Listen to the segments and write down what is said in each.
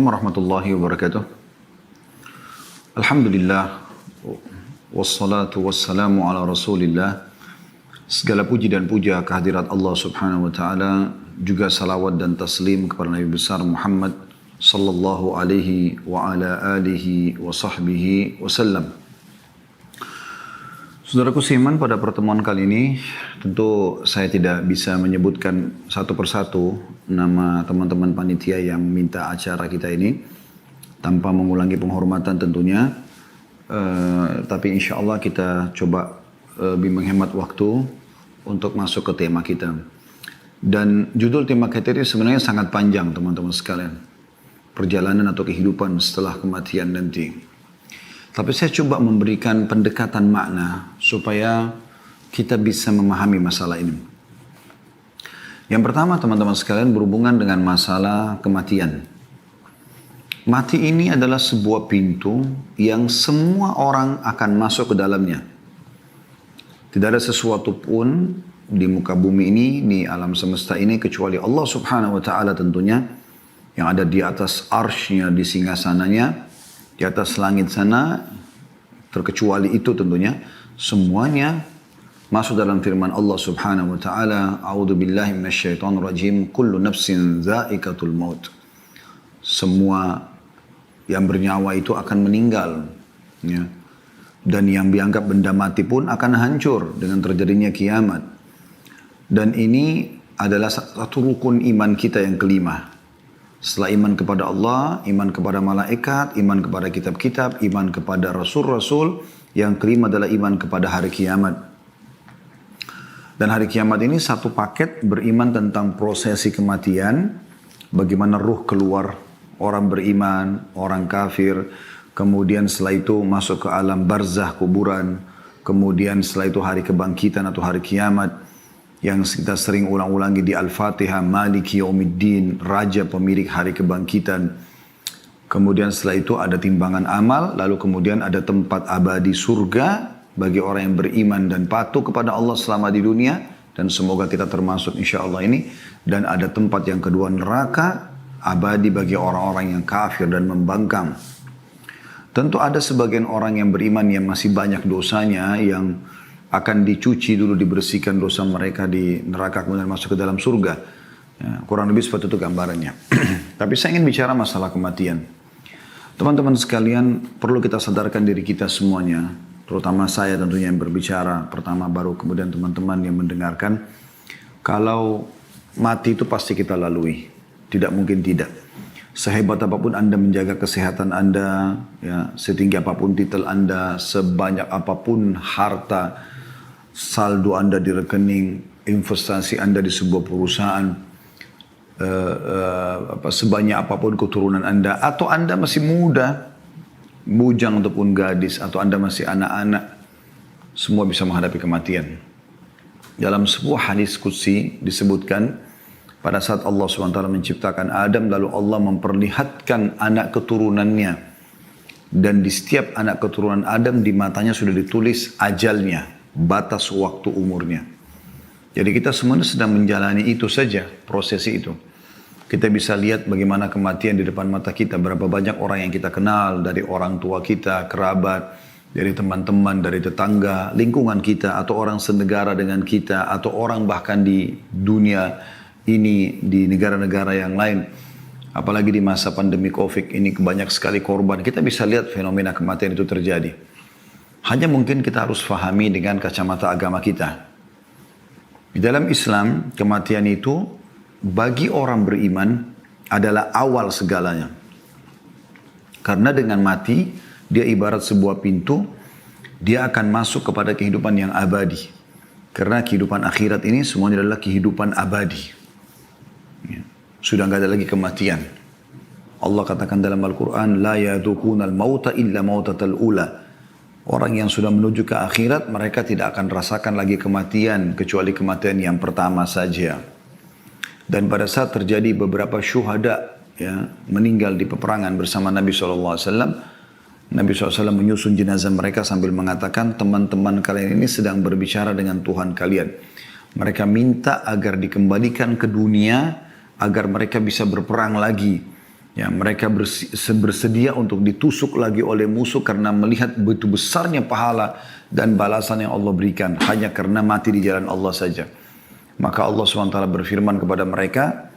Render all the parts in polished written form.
Assalamualaikum warahmatullahi wabarakatuh. Alhamdulillah. Wassalatu wassalamu ala rasulillah. Segala puji dan puja kehadirat Allah subhanahu wa ta'ala. Juga salawat dan taslim kepada Nabi besar Muhammad sallallahu alaihi wa ala alihi wa sahbihi wasallam. Saudaraku seiman, pada pertemuan kali ini tentu saya tidak bisa menyebutkan satu persatu nama teman-teman panitia yang minta acara kita ini tanpa mengulangi penghormatan tentunya. Tapi insya Allah kita coba lebih menghemat waktu untuk masuk ke tema kita. Dan judul tema kita ini sebenarnya sangat panjang teman-teman sekalian. Perjalanan atau kehidupan setelah kematian nanti. Tapi saya coba memberikan pendekatan makna supaya kita bisa memahami masalah ini. Yang pertama teman-teman sekalian berhubungan dengan masalah kematian. Mati ini adalah sebuah pintu yang semua orang akan masuk ke dalamnya. Tidak ada sesuatu pun di muka bumi ini, di alam semesta ini kecuali Allah subhanahu wa ta'ala tentunya. Yang ada di atas arsy-Nya, di singgasananya, di atas langit sana, terkecuali itu tentunya, semuanya masuk dalam firman Allah subhanahu wa ta'ala, A'udhu billahi minasyaitonir rajim, kullu nafsin dha'iqatul maut. Semua yang bernyawa itu akan meninggal. Ya. Dan yang dianggap benda mati pun akan hancur dengan terjadinya kiamat. Dan ini adalah satu rukun iman kita yang kelima. Setelah iman kepada Allah, iman kepada malaikat, iman kepada kitab-kitab, iman kepada rasul-rasul, yang kelima adalah iman kepada hari kiamat. Dan hari kiamat ini satu paket beriman tentang prosesi kematian, bagaimana ruh keluar, orang beriman, orang kafir, kemudian setelah itu masuk ke alam barzah kuburan, kemudian setelah itu hari kebangkitan atau hari kiamat, yang kita sering ulang-ulangi di Al-Fatihah, Maliki Yaumiddin, Raja pemilik hari kebangkitan. Kemudian setelah itu ada timbangan amal, lalu kemudian ada tempat abadi surga, bagi orang yang beriman dan patuh kepada Allah selama di dunia, dan semoga kita termasuk insya Allah ini. Dan ada tempat yang kedua, neraka abadi bagi orang-orang yang kafir dan membangkang. Tentu ada sebagian orang yang beriman yang masih banyak dosanya, yang akan dicuci dulu, dibersihkan dosa mereka di neraka, kemudian masuk ke dalam surga. Ya, kurang lebih seperti itu gambarannya. Tapi saya ingin bicara masalah kematian. Teman-teman sekalian, perlu kita sadarkan diri kita semuanya, terutama saya tentunya yang berbicara pertama, baru kemudian teman-teman yang mendengarkan. Kalau mati itu pasti kita lalui, tidak mungkin tidak. Sehebat apapun Anda menjaga kesehatan Anda, ya, setinggi apapun titel Anda, sebanyak apapun harta, saldo Anda di rekening, investasi Anda di sebuah perusahaan, sebanyak apapun keturunan Anda, atau Anda masih muda, bujang ataupun gadis, atau Anda masih anak-anak, semua bisa menghadapi kematian. Dalam sebuah hadis qudsi disebutkan, pada saat Allah SWT menciptakan Adam, lalu Allah memperlihatkan anak keturunannya. Dan di setiap anak keturunan Adam, di matanya sudah ditulis ajalnya, batas waktu umurnya. Jadi kita semuanya sedang menjalani itu saja, prosesi itu. Kita bisa lihat bagaimana kematian di depan mata kita. Berapa banyak orang yang kita kenal, dari orang tua kita, kerabat, dari teman-teman, dari tetangga, lingkungan kita, atau orang senegara dengan kita, atau orang bahkan di dunia ini, di negara-negara yang lain. Apalagi di masa pandemi COVID ini banyak sekali korban. Kita bisa lihat fenomena kematian itu terjadi. Hanya mungkin kita harus fahami dengan kacamata agama kita. Di dalam Islam, kematian itu bagi orang beriman adalah awal segalanya. Karena dengan mati, dia ibarat sebuah pintu, dia akan masuk kepada kehidupan yang abadi. Karena kehidupan akhirat ini semuanya adalah kehidupan abadi. Ya. Sudah nggak ada lagi kematian. Allah katakan dalam Al-Quran, La yadukunal mauta illa mautatal ula. Orang yang sudah menuju ke akhirat, mereka tidak akan rasakan lagi kematian, kecuali kematian yang pertama saja. Dan pada saat terjadi beberapa syuhada, ya, meninggal di peperangan bersama Nabi SAW, Nabi SAW menyusun jenazah mereka sambil mengatakan, teman-teman kalian ini sedang berbicara dengan Tuhan kalian. Mereka minta agar dikembalikan ke dunia, agar mereka bisa berperang lagi. Ya, mereka bersedia untuk ditusuk lagi oleh musuh karena melihat begitu besarnya pahala dan balasan yang Allah berikan hanya karena mati di jalan Allah saja. Maka Allah SWT berfirman kepada mereka,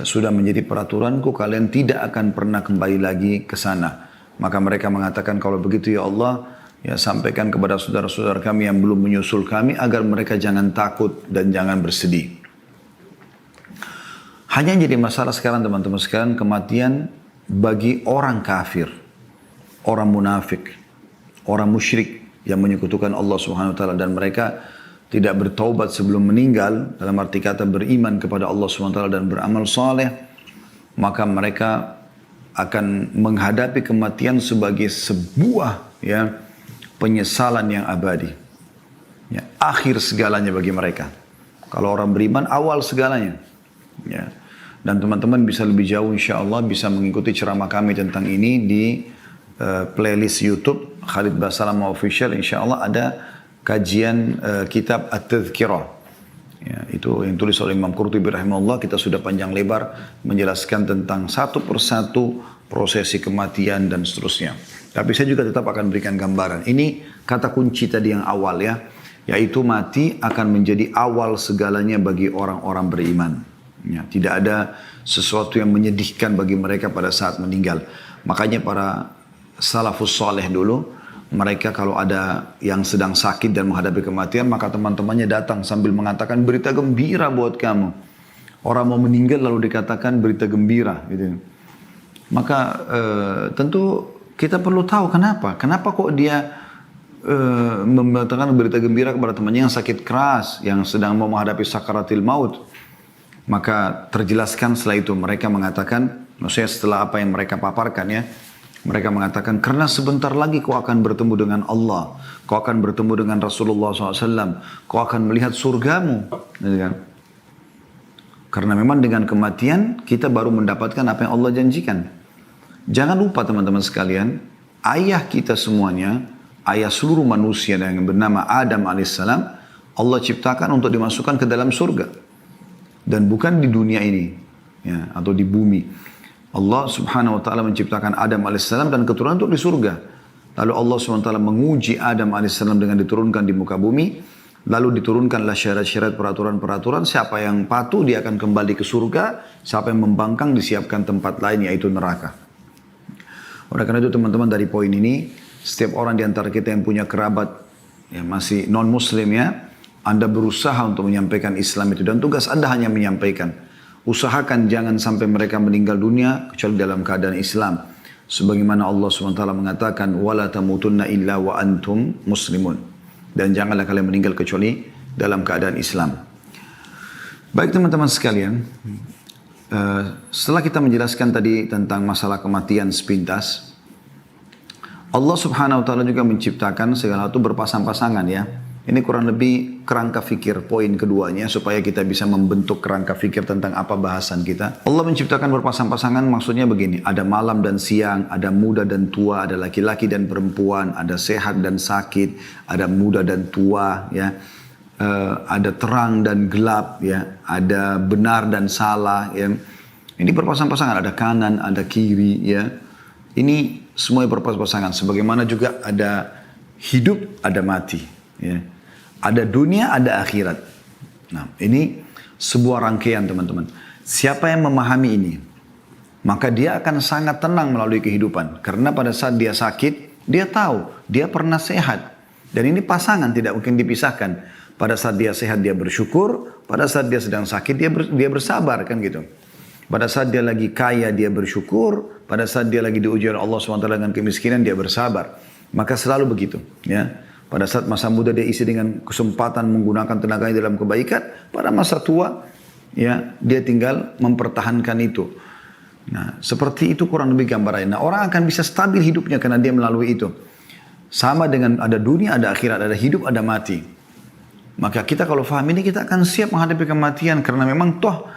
sudah menjadi peraturanku kalian tidak akan pernah kembali lagi ke sana. Maka mereka mengatakan, kalau begitu ya Allah, ya sampaikan kepada saudara-saudara kami yang belum menyusul kami agar mereka jangan takut dan jangan bersedih. Hanya jadi masalah sekarang teman-teman sekalian, kematian bagi orang kafir, orang munafik, orang musyrik yang menyekutukan Allah Subhanahu wa taala dan mereka tidak bertaubat sebelum meninggal, dalam arti kata beriman kepada Allah Subhanahu wa taala dan beramal saleh, maka mereka akan menghadapi kematian sebagai sebuah penyesalan yang abadi. Ya, akhir segalanya bagi mereka. Kalau orang beriman awal segalanya. Ya. Dan teman-teman bisa lebih jauh insya Allah bisa mengikuti ceramah kami tentang ini di playlist YouTube Khalid Basalamah Official. Insya Allah ada kajian kitab At-Tadhkirah. Ya, itu yang tulis oleh Imam Qurtubi rahimahullah. Kita sudah panjang lebar menjelaskan tentang satu persatu prosesi kematian dan seterusnya. Tapi saya juga tetap akan berikan gambaran. Ini kata kunci tadi yang awal ya. Yaitu mati akan menjadi awal segalanya bagi orang-orang beriman. Ya, tidak ada sesuatu yang menyedihkan bagi mereka pada saat meninggal. Makanya para salafus soleh dulu, mereka kalau ada yang sedang sakit dan menghadapi kematian, maka teman-temannya datang sambil mengatakan berita gembira buat kamu. Orang mau meninggal lalu dikatakan berita gembira. Gitu. Maka tentu kita perlu tahu kenapa. Kenapa kok dia mengatakan berita gembira kepada temannya yang sakit keras, yang sedang mau menghadapi sakaratil maut. Maka terjelaskan setelah itu mereka mengatakan, maksudnya setelah apa yang mereka paparkan ya, mereka mengatakan karena sebentar lagi kau akan bertemu dengan Allah, kau akan bertemu dengan Rasulullah SAW, kau akan melihat surgamu. Karena memang dengan kematian kita baru mendapatkan apa yang Allah janjikan. Jangan lupa teman-teman sekalian, ayah kita semuanya, ayah seluruh manusia yang bernama Adam alaihissalam, Allah ciptakan untuk dimasukkan ke dalam surga. Dan bukan di dunia ini ya, atau di bumi. Allah subhanahu wa ta'ala menciptakan Adam alaihissalam dan keturunan untuk di surga. Lalu Allah subhanahu wa ta'ala menguji Adam alaihissalam dengan diturunkan di muka bumi. Lalu diturunkanlah syarat-syarat peraturan-peraturan. Siapa yang patuh dia akan kembali ke surga. Siapa yang membangkang disiapkan tempat lain yaitu neraka. Oleh karena itu teman-teman dari poin ini, setiap orang di antara kita yang punya kerabat yang masih non-muslim ya, Anda berusaha untuk menyampaikan Islam itu. Dan tugas Anda hanya menyampaikan. Usahakan jangan sampai mereka meninggal dunia kecuali dalam keadaan Islam. Sebagaimana Allah SWT mengatakan, وَلَا تَمُوتُنَّ إِلَّا وَأَنْتُمْ مُسْلِمُونَ. Dan janganlah kalian meninggal kecuali dalam keadaan Islam. Baik teman-teman sekalian. Setelah kita menjelaskan tadi tentang masalah kematian sepintas. Allah Subhanahu wa ta'ala juga menciptakan segala itu berpasang-pasangan ya. Ini kurang lebih kerangka fikir poin keduanya supaya kita bisa membentuk kerangka fikir tentang apa bahasan kita. Allah menciptakan berpasang-pasangan maksudnya begini. Ada malam dan siang, ada muda dan tua, ada laki-laki dan perempuan, ada sehat dan sakit, ada muda dan tua, ya, ada terang dan gelap, ya, ada benar dan salah. Ya. Ini berpasang-pasangan, ada kanan, ada kiri. Ya. Ini semua berpasang-pasangan. Sebagaimana juga ada hidup, ada mati. Ya. Ada dunia, ada akhirat. Nah, ini sebuah rangkaian teman-teman. Siapa yang memahami ini, maka dia akan sangat tenang melalui kehidupan. Karena pada saat dia sakit, dia tahu, dia pernah sehat. Dan ini pasangan tidak mungkin dipisahkan. Pada saat dia sehat, dia bersyukur. Pada saat dia sedang sakit, dia bersabar kan gitu. Pada saat dia lagi kaya, dia bersyukur. Pada saat dia lagi diuji oleh Allah SWT dengan kemiskinan, dia bersabar. Maka selalu begitu, ya. Pada saat masa muda dia isi dengan kesempatan menggunakan tenaganya dalam kebaikan. Pada masa tua, ya, dia tinggal mempertahankan itu. Nah, seperti itu kurang lebih gambarannya. Nah, orang akan bisa stabil hidupnya karena dia melalui itu. Sama dengan ada dunia, ada akhirat, ada hidup, ada mati. Maka kita kalau faham ini, kita akan siap menghadapi kematian. Karena memang toh,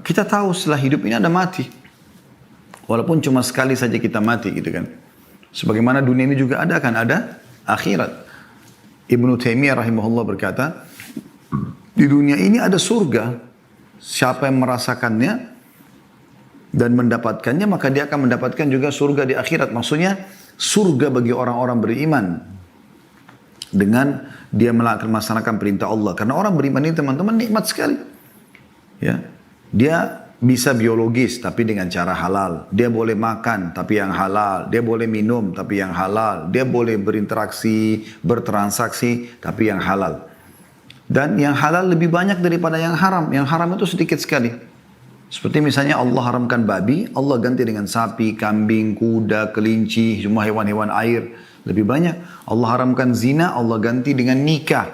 kita tahu setelah hidup ini ada mati. Walaupun cuma sekali saja kita mati gitu kan. Sebagaimana dunia ini juga ada kan, ada akhirat. Ibnu Taimiyah rahimahullah berkata, di dunia ini ada surga. Siapa yang merasakannya dan mendapatkannya, maka dia akan mendapatkan juga surga di akhirat. Maksudnya surga bagi orang-orang beriman dengan dia melaksanakan perintah Allah. Karena orang beriman ini teman-teman nikmat sekali. Ya, dia bisa biologis tapi dengan cara halal. Dia boleh makan tapi yang halal. Dia boleh minum tapi yang halal. Dia boleh berinteraksi, bertransaksi tapi yang halal. Dan yang halal lebih banyak daripada yang haram. Yang haram itu sedikit sekali. Seperti misalnya Allah haramkan babi, Allah ganti dengan sapi, kambing, kuda, kelinci, semua hewan-hewan air. Lebih banyak. Allah haramkan zina, Allah ganti dengan nikah.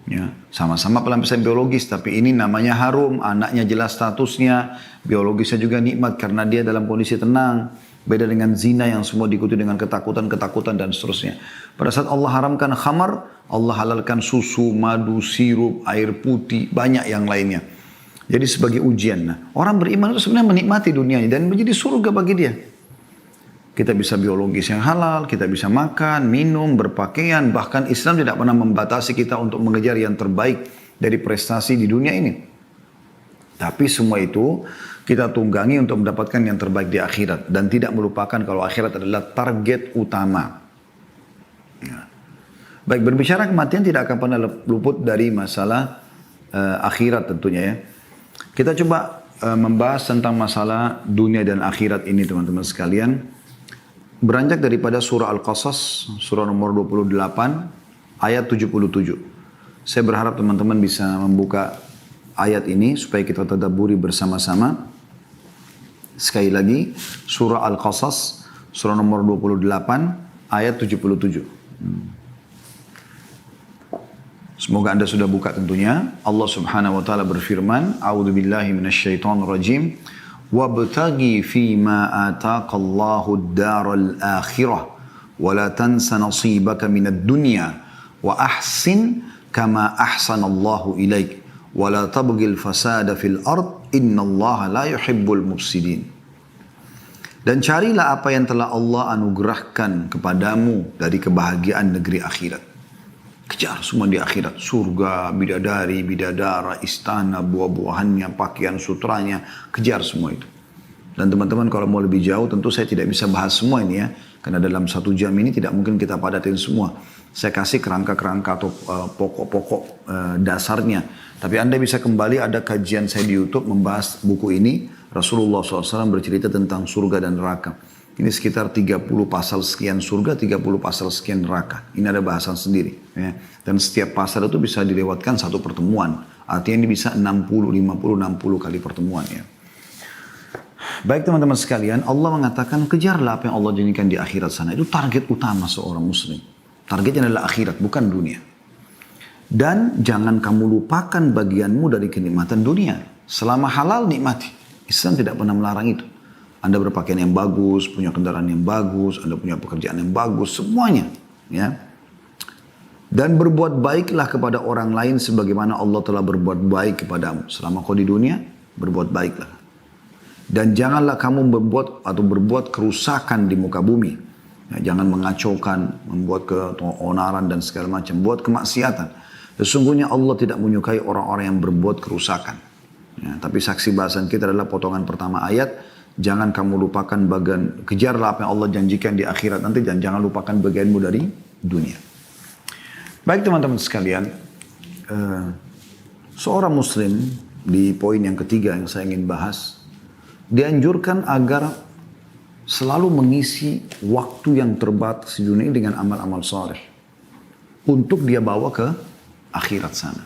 Ya, sama-sama pelampiasan biologis, tapi ini namanya harum, anaknya jelas statusnya, biologisnya juga nikmat karena dia dalam kondisi tenang. Beda dengan zina yang semua diikuti dengan ketakutan dan seterusnya. Pada saat Allah haramkan khamar, Allah halalkan susu, madu, sirup, air putih, banyak yang lainnya. Jadi sebagai ujian. Nah, orang beriman itu sebenarnya menikmati dunia ini dan menjadi surga bagi dia. Kita bisa biologis yang halal, kita bisa makan, minum, berpakaian. Bahkan Islam tidak pernah membatasi kita untuk mengejar yang terbaik dari prestasi di dunia ini. Tapi semua itu kita tunggangi untuk mendapatkan yang terbaik di akhirat. Dan tidak melupakan kalau akhirat adalah target utama. Ya. Baik, berbicara kematian tidak akan pernah luput dari masalah akhirat tentunya ya. Kita coba membahas tentang masalah dunia dan akhirat ini teman-teman sekalian. Beranjak daripada surah Al-Qasas, surah nomor 28, ayat 77. Saya berharap teman-teman bisa membuka ayat ini supaya kita tadabburi bersama-sama. Sekali lagi, surah Al-Qasas, surah nomor 28, ayat 77. Semoga Anda sudah buka tentunya. Allah Subhanahu wa taala berfirman, "A'udzubillahi minasyaitonirrajim. Wabtaghi fima ataqallahu ad-daral akhirah wa la tansa nasibaka minad dunya wa ahsin kama ahsanallahu ilaik wa la tabghil fasada fil ard innallaha la yuhibbul mufsidin." Dan carilah apa yang telah Allah anugerahkan kepadamu dari kebahagiaan negeri akhirat. Kejar semua di akhirat. Surga, bidadari, bidadara, istana, buah-buahannya, pakaian sutranya. Kejar semua itu. Dan teman-teman kalau mau lebih jauh tentu saya tidak bisa bahas semua ini ya. Karena dalam 1 jam ini tidak mungkin kita padatin semua. Saya kasih kerangka-kerangka atau pokok-pokok dasarnya. Tapi Anda bisa kembali, ada kajian saya di YouTube membahas buku ini. Rasulullah SAW bercerita tentang surga dan neraka. Ini sekitar 30 pasal sekian surga, 30 pasal sekian neraka. Ini ada bahasan sendiri. Ya. Dan setiap pasal itu bisa dilewatkan satu pertemuan. Artinya ini bisa 60, 50, 60 kali pertemuan. Ya. Baik teman-teman sekalian, Allah mengatakan kejarlah apa yang Allah janjikan di akhirat sana. Itu target utama seorang muslim. Targetnya adalah akhirat, bukan dunia. Dan jangan kamu lupakan bagianmu dari kenikmatan dunia. Selama halal nikmati. Islam tidak pernah melarang itu. Anda berpakaian yang bagus, punya kendaraan yang bagus, Anda punya pekerjaan yang bagus, semuanya. Ya. Dan berbuat baiklah kepada orang lain sebagaimana Allah telah berbuat baik kepadamu. Selama kau di dunia, berbuat baiklah. Dan janganlah kamu berbuat kerusakan di muka bumi. Ya, jangan mengacaukan, membuat keonaran dan segala macam, buat kemaksiatan. Sesungguhnya Allah tidak menyukai orang-orang yang berbuat kerusakan. Ya, tapi saksi bahasan kita adalah potongan pertama ayat. Jangan kamu lupakan bagian, kejarlah apa yang Allah janjikan di akhirat nanti dan jangan lupakan bagianmu dari dunia. Baik teman-teman sekalian, seorang muslim di poin yang ketiga yang saya ingin bahas, dianjurkan agar selalu mengisi waktu yang terbatas di dunia ini dengan amal-amal saleh untuk dia bawa ke akhirat sana.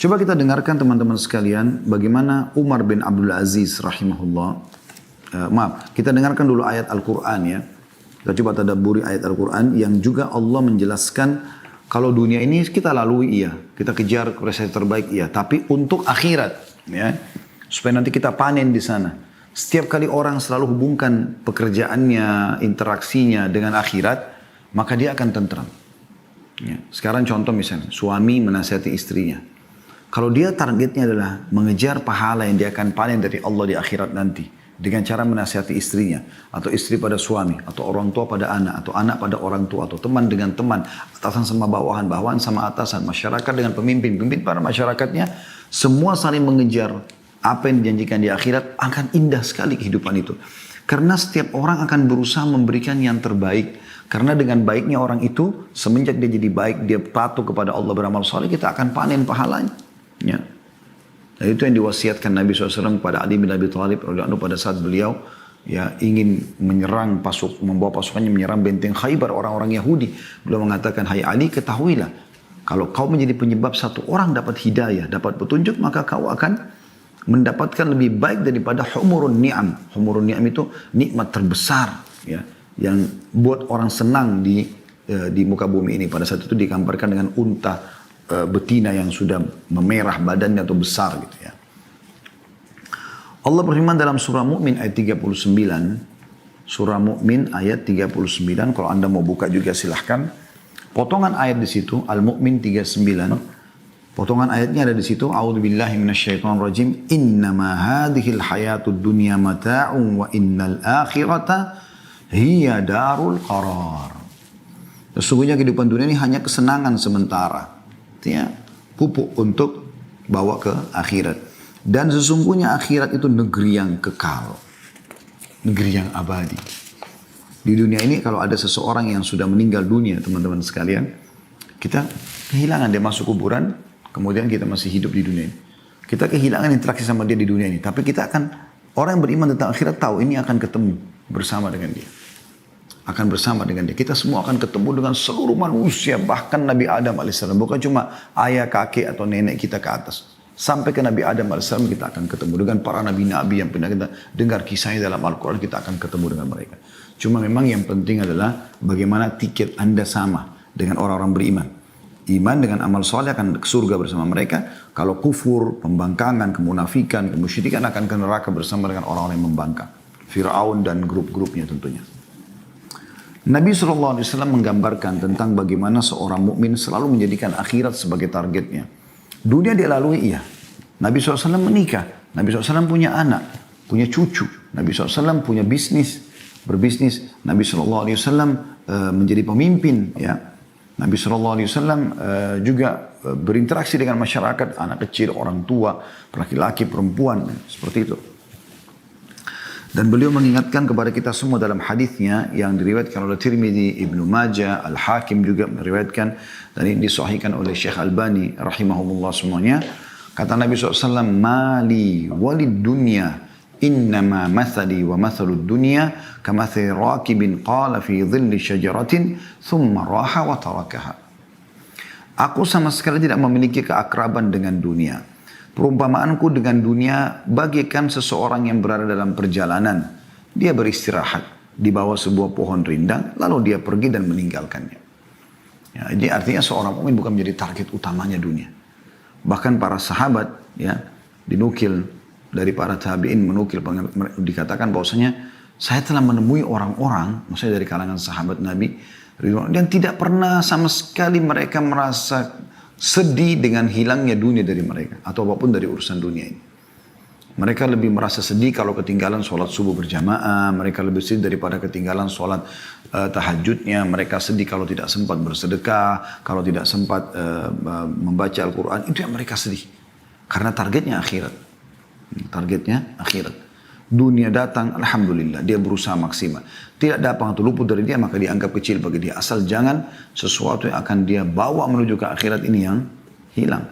Coba kita dengarkan teman-teman sekalian bagaimana Umar bin Abdul Aziz rahimahullah. Kita dengarkan dulu ayat Al-Quran ya. Kita coba tadabburi ayat Al-Quran yang juga Allah menjelaskan kalau dunia ini kita lalui iya, kita kejar prestasi terbaik iya, tapi untuk akhirat ya, supaya nanti kita panen di sana. Setiap kali orang selalu hubungkan pekerjaannya, interaksinya dengan akhirat, maka dia akan tentram. Ya. Sekarang contoh misalnya, suami menasihati istrinya. Kalau dia targetnya adalah mengejar pahala yang dia akan panen dari Allah di akhirat nanti, dengan cara menasihati istrinya, atau istri pada suami, atau orang tua pada anak, atau anak pada orang tua, atau teman dengan teman, atasan sama bawahan, bawahan sama atasan, masyarakat dengan pemimpin, pemimpin para masyarakatnya, semua saling mengejar apa yang dijanjikan di akhirat, akan indah sekali kehidupan itu. Karena setiap orang akan berusaha memberikan yang terbaik. Karena dengan baiknya orang itu, semenjak dia jadi baik, dia patuh kepada Allah beramal saleh, kita akan panen pahalanya. Ya. Dan itu yang diwasiatkan Nabi SAW kepada Ali bin Abi Thalib pada saat beliau ya ingin menyerang membawa pasukannya menyerang benteng Khaybar orang-orang Yahudi. Beliau mengatakan, hai Ali, ketahuilah, kalau kau menjadi penyebab satu orang dapat hidayah, dapat petunjuk, maka kau akan mendapatkan lebih baik daripada humurun ni'am. Humurun ni'am itu nikmat terbesar ya, yang buat orang senang di muka bumi ini. Pada saat itu digambarkan dengan unta betina yang sudah memerah badannya atau besar gitu ya. Allah berfirman dalam surah Mu'min ayat 39. Surah Mu'min ayat 39. Kalau Anda mau buka juga silahkan. Potongan ayat di situ, Al-Mu'min 39. Potongan ayatnya ada di situ. A'udzubillahi minasyaitonirrajim. Innama hadhil hayatud dunya mata'un wa innal akhirata hiya darul qarar. Sesungguhnya kehidupan dunia ini hanya kesenangan sementara. Ya, pupuk untuk bawa ke akhirat. Dan sesungguhnya akhirat itu negeri yang kekal. Negeri yang abadi. Di dunia ini kalau ada seseorang yang sudah meninggal dunia, teman-teman sekalian, kita kehilangan dia masuk kuburan, kemudian kita masih hidup di dunia ini. Kita kehilangan interaksi sama dia di dunia ini. Tapi kita akan, orang yang beriman tentang akhirat tahu ini akan ketemu bersama dengan dia. Akan bersama dengan dia. Kita semua akan ketemu dengan seluruh manusia. Bahkan Nabi Adam AS. Bukan cuma ayah, kakek atau nenek kita ke atas. Sampai ke Nabi Adam AS kita akan ketemu. Dengan para nabi-nabi yang pernah kita dengar kisahnya dalam Al-Quran, kita akan ketemu dengan mereka. Cuma memang yang penting adalah bagaimana tiket Anda sama dengan orang-orang beriman. Iman dengan amal soleh akan ke surga bersama mereka. Kalau kufur, pembangkangan, kemunafikan, kemusyrikan akan ke neraka bersama dengan orang-orang yang membangkang. Fir'aun dan grup-grupnya tentunya. Nabi SAW menggambarkan tentang bagaimana seorang mukmin selalu menjadikan akhirat sebagai targetnya. Dunia dia lalui iya. Nabi SAW menikah. Nabi SAW punya anak, punya cucu. Nabi SAW punya bisnis, berbisnis. Nabi SAW menjadi pemimpin. Ya. Nabi SAW juga berinteraksi dengan masyarakat, anak kecil, orang tua, laki-laki, perempuan, seperti itu. Dan beliau mengingatkan kepada kita semua dalam hadisnya yang diriwayatkan oleh Tirmidzi, Ibnu Majah, Al-Hakim juga meriwayatkan dan ini disahihkan oleh Syekh Albani rahimahumullah semuanya. Kata Nabi SAW, "Mali walid dunya innama mathali wa mathalud dunya kamathali rakibin qala fi dhilli syajaratin thumma raha wa tarakaha." Aku sama sekali tidak memiliki keakraban dengan dunia. Perumpamaanku dengan dunia bagaikan seseorang yang berada dalam perjalanan. Dia beristirahat di bawah sebuah pohon rindang, lalu dia pergi dan meninggalkannya. Ya, jadi artinya seorang mukmin bukan menjadi target utamanya dunia. Bahkan para sahabat ya dinukil dari para tabi'in menukil dikatakan bahwasanya saya telah menemui orang-orang, maksudnya dari kalangan sahabat Nabi, dan tidak pernah sama sekali mereka merasa sedih dengan hilangnya dunia dari mereka atau apapun dari urusan dunia ini. Mereka lebih merasa sedih kalau ketinggalan sholat subuh berjamaah, mereka lebih sedih daripada ketinggalan sholat tahajudnya, mereka sedih kalau tidak sempat bersedekah, kalau tidak sempat membaca Al-Quran, itu yang mereka sedih. Karena targetnya akhirat. Targetnya akhirat. Dunia datang, alhamdulillah, dia berusaha maksimal. Tidak datang atau luput dari dia, maka dianggap kecil bagi dia. Asal jangan sesuatu yang akan dia bawa menuju ke akhirat ini yang hilang.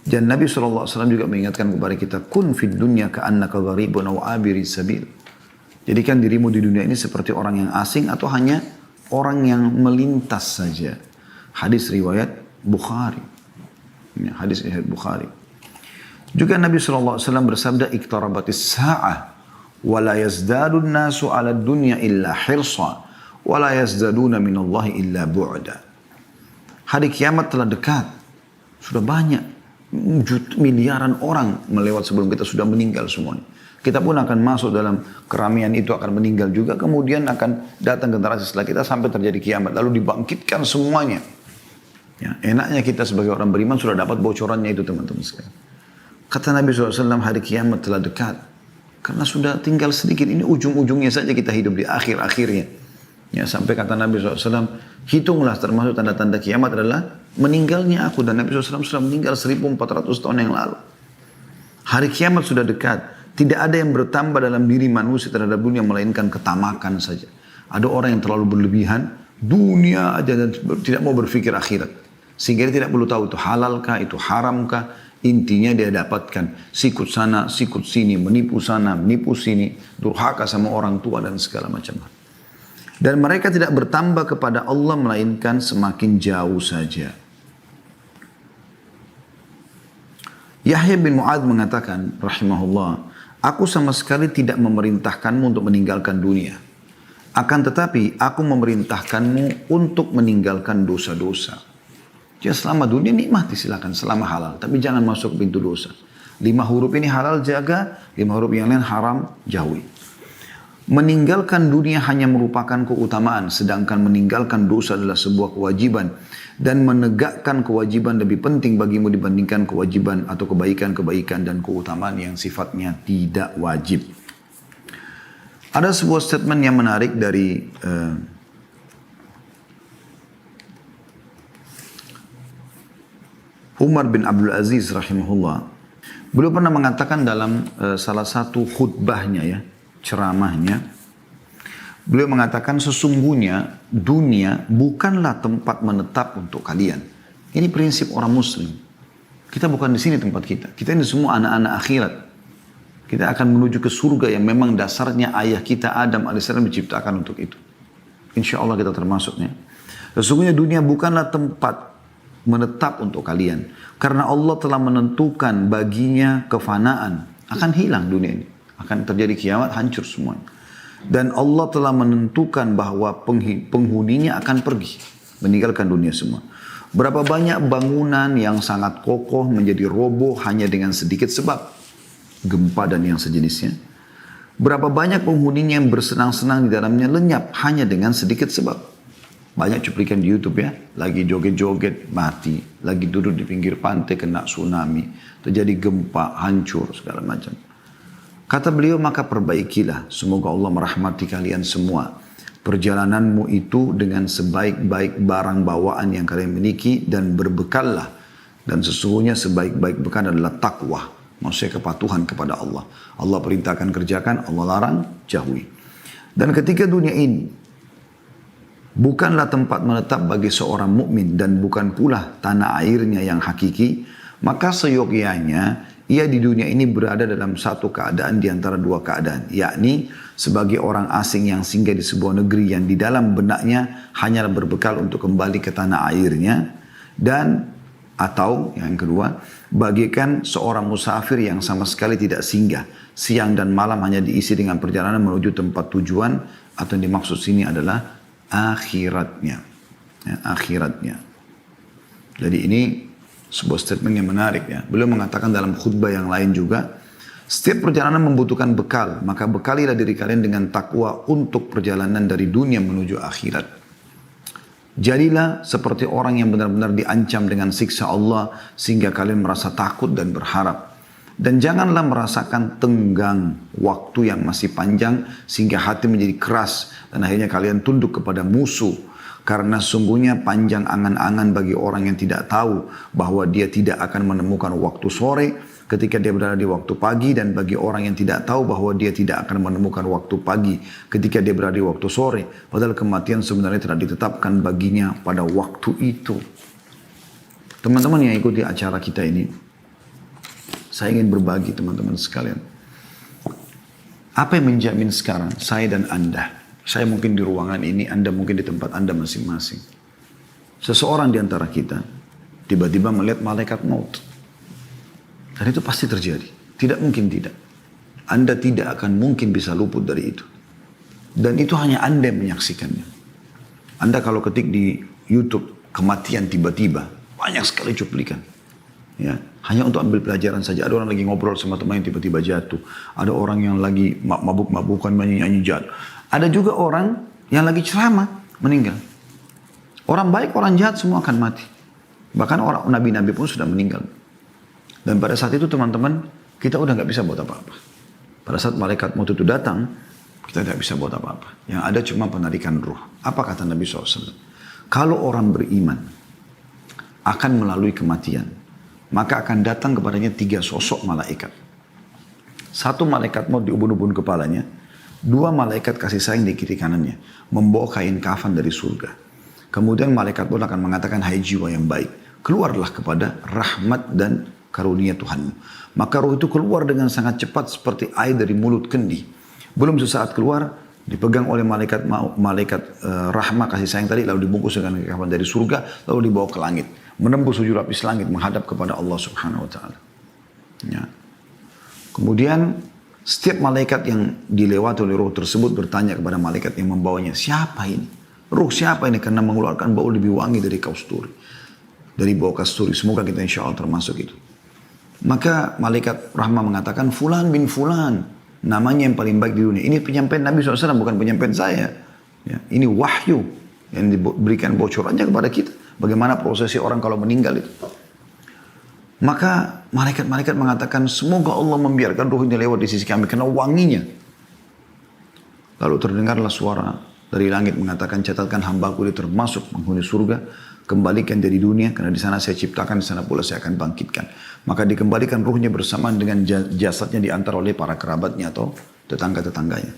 Dan Nabi SAW juga mengingatkan kepada kita, kun fid dunya ka'annaka gharibun aw abiri sabil. Jadikan dirimu di dunia ini seperti orang yang asing atau hanya orang yang melintas saja. Hadis riwayat Bukhari. Hadis riwayat Bukhari. Juga Nabi SAW bersabda, iktarabatis sa'ah, wa la yazdadun nasu ala dunya illa hirsa, wa la yazdaduna minallahi illa bu'da. Hari kiamat telah dekat. Sudah banyak, miliaran orang melewat sebelum kita sudah meninggal semuanya. Kita pun akan masuk dalam keramaian itu, akan meninggal juga. Kemudian akan datang generasi setelah kita sampai terjadi kiamat. Lalu dibangkitkan semuanya. Ya, enaknya kita sebagai orang beriman sudah dapat bocorannya itu teman-teman sekalian. Kata Nabi SAW, hari kiamat telah dekat. Karena sudah tinggal sedikit, ini ujung-ujungnya saja kita hidup di akhir-akhirnya. Ya, sampai kata Nabi SAW, hitunglah termasuk tanda-tanda kiamat adalah meninggalnya aku. Dan Nabi SAW sudah meninggal 1400 tahun yang lalu. Hari kiamat sudah dekat. Tidak ada yang bertambah dalam diri manusia terhadap dunia melainkan ketamakan saja. Ada orang yang terlalu berlebihan, dunia aja dan tidak mau berpikir akhirat. Sehingga dia tidak perlu tahu itu halalkah, itu haramkah. Intinya dia dapatkan sikut sana, sikut sini, menipu sana, menipu sini, durhaka sama orang tua dan segala macam. Dan mereka tidak bertambah kepada Allah melainkan semakin jauh saja. Yahya bin Mu'adz mengatakan, rahimahullah, aku sama sekali tidak memerintahkanmu untuk meninggalkan dunia. Akan tetapi aku memerintahkanmu untuk meninggalkan dosa-dosa. Ya selama dunia nikmati silakan, selama halal. Tapi jangan masuk pintu dosa. 5 huruf ini halal jaga, 5 huruf yang lain haram jauhi. Meninggalkan dunia hanya merupakan keutamaan, sedangkan meninggalkan dosa adalah sebuah kewajiban. Dan menegakkan kewajiban lebih penting bagimu dibandingkan kewajiban atau kebaikan-kebaikan dan keutamaan yang sifatnya tidak wajib. Ada sebuah statement yang menarik dari Umar bin Abdul Aziz rahimahullah. Beliau pernah mengatakan dalam salah satu khutbahnya ya, ceramahnya. Beliau mengatakan sesungguhnya dunia bukanlah tempat menetap untuk kalian. Ini prinsip orang muslim. Kita bukan di sini tempat kita. Kita ini semua anak-anak akhirat. Kita akan menuju ke surga yang memang dasarnya ayah kita Adam alaihissalam diciptakan untuk itu. Insya Allah kita termasuknya. Sesungguhnya dunia bukanlah tempat menetap untuk kalian. Karena Allah telah menentukan baginya kefanaan. Akan hilang dunia ini. Akan terjadi kiamat, hancur semuanya. Dan Allah telah menentukan bahwa penghuninya akan pergi. Meninggalkan dunia semua. Berapa banyak bangunan yang sangat kokoh menjadi roboh hanya dengan sedikit sebab. Gempa dan yang sejenisnya. Berapa banyak penghuninya yang bersenang-senang di dalamnya lenyap hanya dengan sedikit sebab. Banyak cuplikan di YouTube ya, lagi joget-joget mati, lagi duduk di pinggir pantai kena tsunami, terjadi gempa, hancur segala macam. Kata beliau, maka perbaikilah, semoga Allah merahmati kalian semua. Perjalananmu itu dengan sebaik-baik barang bawaan yang kalian miliki dan berbekallah. Dan sesungguhnya sebaik-baik bekal adalah takwa, maksudnya kepatuhan kepada Allah. Allah perintahkan kerjakan, Allah larang jauhi. Dan ketika dunia ini bukanlah tempat menetap bagi seorang mukmin dan bukan pula tanah airnya yang hakiki, maka seyogyanya ia di dunia ini berada dalam satu keadaan di antara dua keadaan, yakni sebagai orang asing yang singgah di sebuah negeri yang di dalam benaknya hanyalah berbekal untuk kembali ke tanah airnya, dan atau yang kedua, bagaikan seorang musafir yang sama sekali tidak singgah, siang dan malam hanya diisi dengan perjalanan menuju tempat tujuan, atau yang dimaksud sini adalah akhiratnya. Ya, akhiratnya. Jadi ini sebuah statement yang menarik ya. Beliau mengatakan dalam khutbah yang lain juga, setiap perjalanan membutuhkan bekal, maka bekalilah diri kalian dengan takwa untuk perjalanan dari dunia menuju akhirat. Jadilah seperti orang yang benar-benar diancam dengan siksa Allah sehingga kalian merasa takut dan berharap. Dan janganlah merasakan tenggang waktu yang masih panjang sehingga hati menjadi keras dan akhirnya kalian tunduk kepada musuh. Karena sungguhnya panjang angan-angan bagi orang yang tidak tahu bahwa dia tidak akan menemukan waktu sore ketika dia berada di waktu pagi, dan bagi orang yang tidak tahu bahwa dia tidak akan menemukan waktu pagi ketika dia berada di waktu sore. Padahal kematian sebenarnya telah ditetapkan baginya pada waktu itu. Teman-teman yang ikuti acara kita ini, saya ingin berbagi teman-teman sekalian. Apa yang menjamin sekarang saya dan Anda? Saya mungkin di ruangan ini, Anda mungkin di tempat Anda masing-masing. Seseorang di antara kita tiba-tiba melihat malaikat maut. Dan itu pasti terjadi. Tidak mungkin tidak. Anda tidak akan mungkin bisa luput dari itu. Dan itu hanya Anda yang menyaksikannya. Anda kalau ketik di YouTube kematian tiba-tiba, banyak sekali cuplikan. Ya, hanya untuk ambil pelajaran saja. Ada orang lagi ngobrol sama teman yang tiba-tiba jatuh. Ada orang yang lagi mabuk-mabukan nyanyi-nyanyi jatuh. Ada juga orang yang lagi ceramah meninggal. Orang baik, orang jahat semua akan mati. Bahkan orang nabi-nabi pun sudah meninggal. Dan pada saat itu teman-teman, kita udah nggak bisa buat apa-apa. Pada saat malaikat maut itu datang, kita tidak bisa buat apa-apa. Yang ada cuma penarikan ruh. Apa kata Nabi SAW? Kalau orang beriman akan melalui kematian, maka akan datang kepadanya 3 sosok malaikat. Satu malaikat maut di ubun-ubun kepalanya, dua malaikat kasih sayang di kiri kanannya, membawa kain kafan dari surga. Kemudian malaikat maut akan mengatakan, hai jiwa yang baik, keluarlah kepada rahmat dan karunia Tuhanmu. Maka roh itu keluar dengan sangat cepat seperti air dari mulut kendi. Belum sesaat keluar, dipegang oleh malaikat rahmah kasih sayang tadi, lalu dibungkus dengan kafan dari surga, lalu dibawa ke langit, menembus 7 lapis langit, menghadap kepada Allah Subhanahu Wa Taala. Ya. Kemudian setiap malaikat yang dilewati oleh roh tersebut bertanya kepada malaikat yang membawanya, siapa ini? Ruh siapa ini? Karena mengeluarkan bau lebih wangi dari kasturi, dari bau kasturi. Semoga kita insya Allah termasuk itu. Maka malaikat rahmah mengatakan, Fulan bin Fulan, namanya yang paling baik di dunia. Ini penyampaian Nabi SAW, bukan penyampaian saya. Ya, ini wahyu yang diberikan bocorannya kepada kita. Bagaimana prosesi orang kalau meninggal itu. Maka malaikat-malaikat mengatakan, semoga Allah membiarkan ruhnya lewat di sisi kami karena wanginya. Lalu terdengarlah suara dari langit mengatakan, catatkan hambaku dia termasuk penghuni surga, kembalikan dari dunia karena di sana saya ciptakan, di sana pula saya akan bangkitkan. Maka dikembalikan ruhnya bersamaan dengan jasadnya diantar oleh para kerabatnya atau tetangga-tetangganya.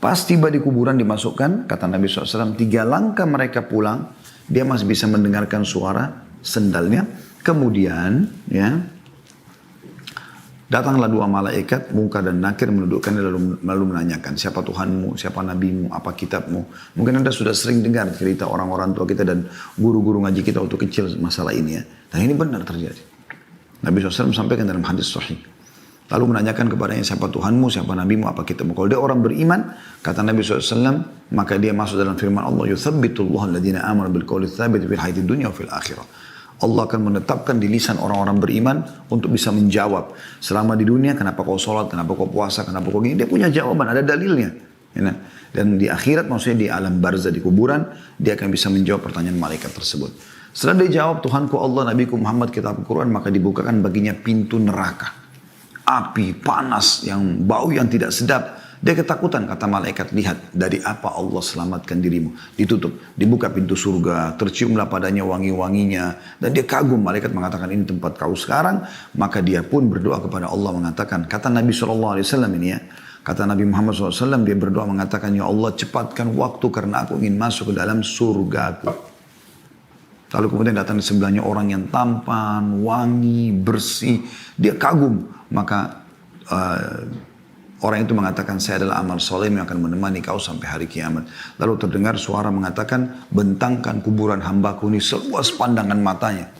Pas tiba di kuburan dimasukkan, kata Nabi SAW, 3 langkah mereka pulang, dia masih bisa mendengarkan suara sendalnya. Kemudian, ya, datanglah 2 malaikat, Munkar dan Nakir, mendudukkannya lalu menanyakan, siapa Tuhanmu, siapa Nabimu, apa kitabmu. Mungkin Anda sudah sering dengar cerita orang-orang tua kita dan guru-guru ngaji kita waktu kecil masalah ini ya. Dan ini benar terjadi. Nabi SAW sampaikan dalam hadis sahih. Lalu menanyakan kepadanya, siapa Tuhanmu, siapa Nabimu, apa kitabmu. Kalau dia orang beriman, kata Nabi SAW, maka dia masuk dalam firman Allah, yuthabbitullahu alladhina amanu bil qawli tsabit fil hayatid dunya wa fil akhirah. Allah akan menetapkan di lisan orang-orang beriman untuk bisa menjawab. Selama di dunia, kenapa kau sholat, kenapa kau puasa, kenapa kau gini. Dia punya jawaban, ada dalilnya. Dan di akhirat, maksudnya di alam barzah, di kuburan, dia akan bisa menjawab pertanyaan malaikat tersebut. Setelah dia jawab, Tuhanku Allah, Nabiku Muhammad, kitab Al-Quran, maka dibukakan baginya pintu neraka. Api, panas, yang bau yang tidak sedap. Dia ketakutan, kata malaikat, lihat dari apa Allah selamatkan dirimu. Ditutup, dibuka pintu surga, terciumlah padanya wangi-wanginya. Dan dia kagum, malaikat mengatakan ini tempat kau sekarang. Maka dia pun berdoa kepada Allah mengatakan, kata Nabi SAW ini ya, kata Nabi Muhammad SAW, dia berdoa mengatakan, ya Allah cepatkan waktu karena aku ingin masuk ke dalam surgaku. Lalu kemudian datang di sebelahnya orang yang tampan, wangi, bersih. Dia kagum, maka orang itu mengatakan, saya adalah amal soleh yang akan menemani kau sampai hari kiamat. Lalu terdengar suara mengatakan, bentangkan kuburan hambaku ini seluas pandangan matanya.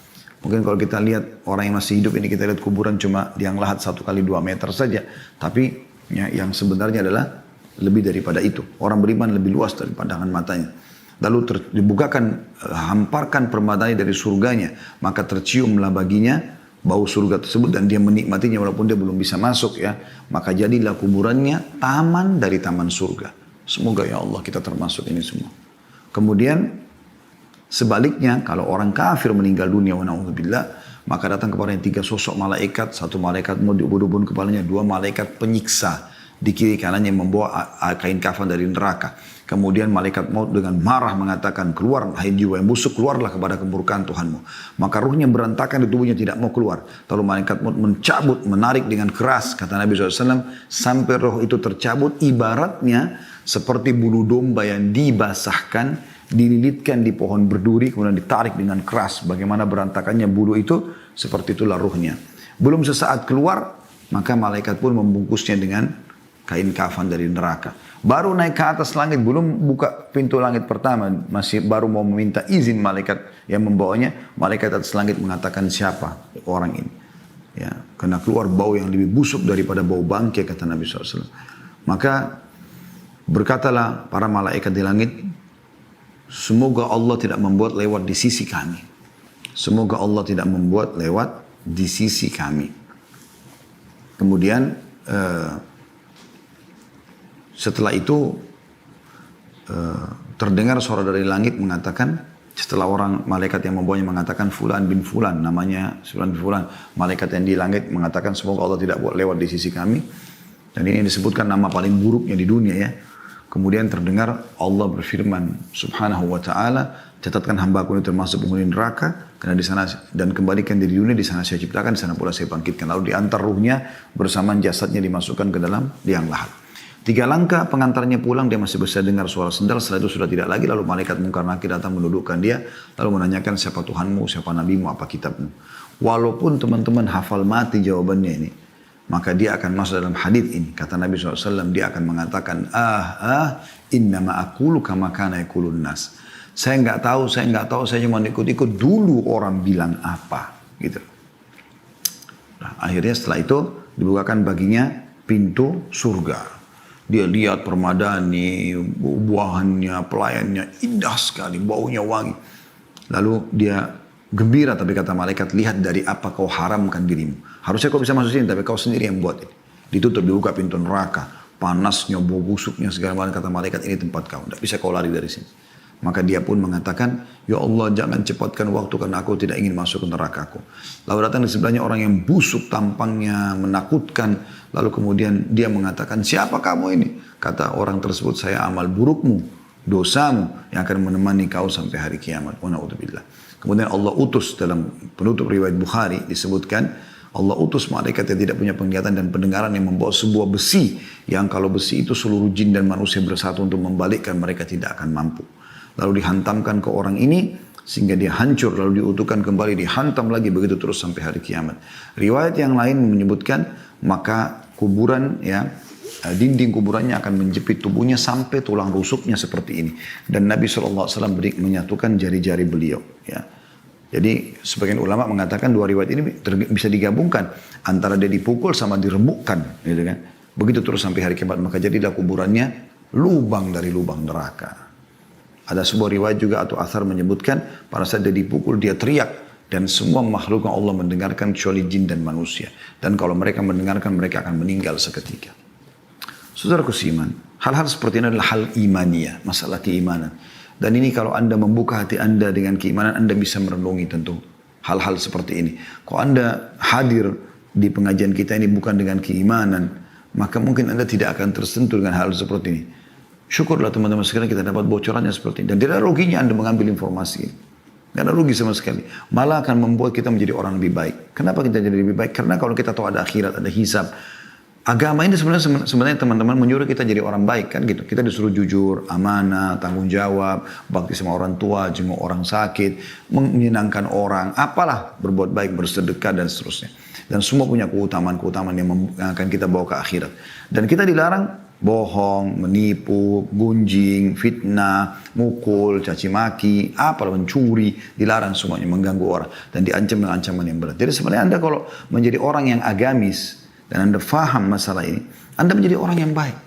Mungkin kalau kita lihat orang yang masih hidup ini, kita lihat kuburan cuma yang lahat 1 kali 2 meter saja. Tapi ya, yang sebenarnya adalah lebih daripada itu. Orang beriman lebih luas dari pandangan matanya. Lalu dibukakan, hamparkan permadani dari surganya. Maka terciumlah baginya bau surga tersebut dan dia menikmatinya walaupun dia belum bisa masuk ya. Maka jadilah kuburannya taman dari taman surga. Semoga ya Allah kita termasuk ini semua. Kemudian sebaliknya kalau orang kafir meninggal dunia wa na'udzubillah, maka datang kepadanya 3 sosok malaikat. 1 malaikat mau diubun-ubun kepalanya, 2 malaikat penyiksa di kiri kanannya yang membawa kain kafan dari neraka. Kemudian malaikat maut dengan marah mengatakan, keluar hai jiwa yang busuk, keluarlah kepada kemurkaan Tuhanmu. Maka ruhnya berantakan di tubuhnya, tidak mau keluar. Lalu malaikat maut mencabut, menarik dengan keras, kata Nabi SAW, sampai roh itu tercabut, ibaratnya seperti bulu domba yang dibasahkan, dililitkan di pohon berduri, kemudian ditarik dengan keras. Bagaimana berantakannya bulu itu, seperti itulah ruhnya. Belum sesaat keluar, maka malaikat pun membungkusnya dengan kain kafan dari neraka. Baru naik ke atas langit, belum buka pintu langit pertama, masih baru mau meminta izin malaikat yang membawanya. Malaikat atas langit mengatakan, siapa orang ini? Ya, karena keluar bau yang lebih busuk daripada bau bangkai, kata Nabi SAW. Maka berkatalah para malaikat di langit, semoga Allah tidak membuat lewat di sisi kami. Semoga Allah tidak membuat lewat di sisi kami. Kemudian setelah itu terdengar suara dari langit mengatakan, setelah orang malaikat yang membawanya mengatakan Fulan bin Fulan, namanya Fulan bin Fulan, malaikat yang di langit mengatakan semoga Allah tidak buat lewat di sisi kami. Dan ini disebutkan nama paling buruknya di dunia ya. Kemudian terdengar Allah berfirman subhanahu wa ta'ala, catatkan hambaku ini termasuk penghuni neraka, karena di sana dan kembalikan di dunia, di sana saya ciptakan, di sana pula saya bangkitkan. Lalu diantar ruhnya bersamaan jasadnya dimasukkan ke dalam liang lahat. 3 langkah pengantarnya pulang, dia masih bisa dengar suara sendal, setelah itu sudah tidak lagi. Lalu malaikat mungkar nakir datang mendudukkan dia, lalu menanyakan siapa Tuhanmu, siapa nabimu, apa kitabmu. Walaupun teman-teman hafal mati jawabannya ini, maka dia akan masuk dalam hadits ini. Kata Nabi SAW, dia akan mengatakan, innama aqulu kama kana yaqulun nas. Saya nggak tahu, saya cuma ikut-ikut dulu orang bilang apa. Gitu. Nah, akhirnya setelah itu dibukakan baginya pintu surga. Dia lihat permadani, buahannya, pelayannya indah sekali, baunya wangi. Lalu dia gembira, tapi kata malaikat, lihat dari apa kau haramkan dirimu. Harusnya kau bisa masuk sini, tapi kau sendiri yang buat ini. Ditutup, dibuka pintu neraka. Panasnya, bau busuknya, segala macam. Kata malaikat, ini tempat kau. Tidak bisa kau lari dari sini. Maka dia pun mengatakan, ya Allah jangan cepatkan waktu karena aku tidak ingin masuk ke nerakaku. Lalu datang di sebelahnya orang yang busuk tampangnya, menakutkan. Lalu kemudian dia mengatakan, siapa kamu ini? Kata orang tersebut, saya amal burukmu, dosamu yang akan menemani kau sampai hari kiamat. Wa na'udzubillah. Kemudian Allah utus, dalam penutup riwayat Bukhari disebutkan, Allah utus malaikat yang tidak punya penglihatan dan pendengaran yang membawa sebuah besi. Yang kalau besi itu seluruh jin dan manusia bersatu untuk membalikkan, mereka tidak akan mampu. Lalu dihantamkan ke orang ini sehingga dia hancur, lalu diutuhkan kembali, dihantam lagi, begitu terus sampai hari kiamat. Riwayat yang lain menyebutkan maka kuburan, ya, dinding kuburannya akan menjepit tubuhnya sampai tulang rusuknya seperti ini. Dan Nabi SAW menyatukan jari-jari beliau. Ya. Jadi sebagian ulama mengatakan dua riwayat ini bisa digabungkan antara dia dipukul sama diremukkan, gitu kan. Begitu terus sampai hari kiamat, maka jadilah kuburannya lubang dari lubang neraka. Ada sebuah riwayat juga atau athar menyebutkan pada saat dia dipukul dia teriak dan semua makhluk yang Allah mendengarkan kecuali jin dan manusia. Dan kalau mereka mendengarkan mereka akan meninggal seketika. Saudaraku seiman, hal-hal seperti ini adalah hal imaniyah, masalah keimanan. Dan ini kalau Anda membuka hati Anda dengan keimanan, Anda bisa merenungi tentu hal-hal seperti ini. Kalau Anda hadir di pengajian kita ini bukan dengan keimanan, maka mungkin Anda tidak akan tersentuh dengan hal seperti ini. Syukurlah teman-teman sekalian kita dapat bocorannya seperti ini. Dan tidak ada ruginya Anda mengambil informasi ini. Tidak ada rugi sama sekali. Malah akan membuat kita menjadi orang lebih baik. Kenapa kita jadi lebih baik? Karena kalau kita tahu ada akhirat, ada hisab. Agama ini sebenarnya teman-teman menyuruh kita jadi orang baik kan gitu. Kita disuruh jujur, amanah, tanggung jawab, bakti sama orang tua, jenguk orang sakit, menyenangkan orang, apalah, berbuat baik, bersedekah dan seterusnya. Dan semua punya keutamaan-keutamaan yang akan kita bawa ke akhirat. Dan kita dilarang bohong, menipu, gunjing, fitnah, mukul, caci maki, apalah, mencuri, dilarang semuanya, mengganggu orang dan diancam dengan ancaman yang berat. Jadi sebenarnya Anda kalau menjadi orang yang agamis dan Anda faham masalah ini, Anda menjadi orang yang baik.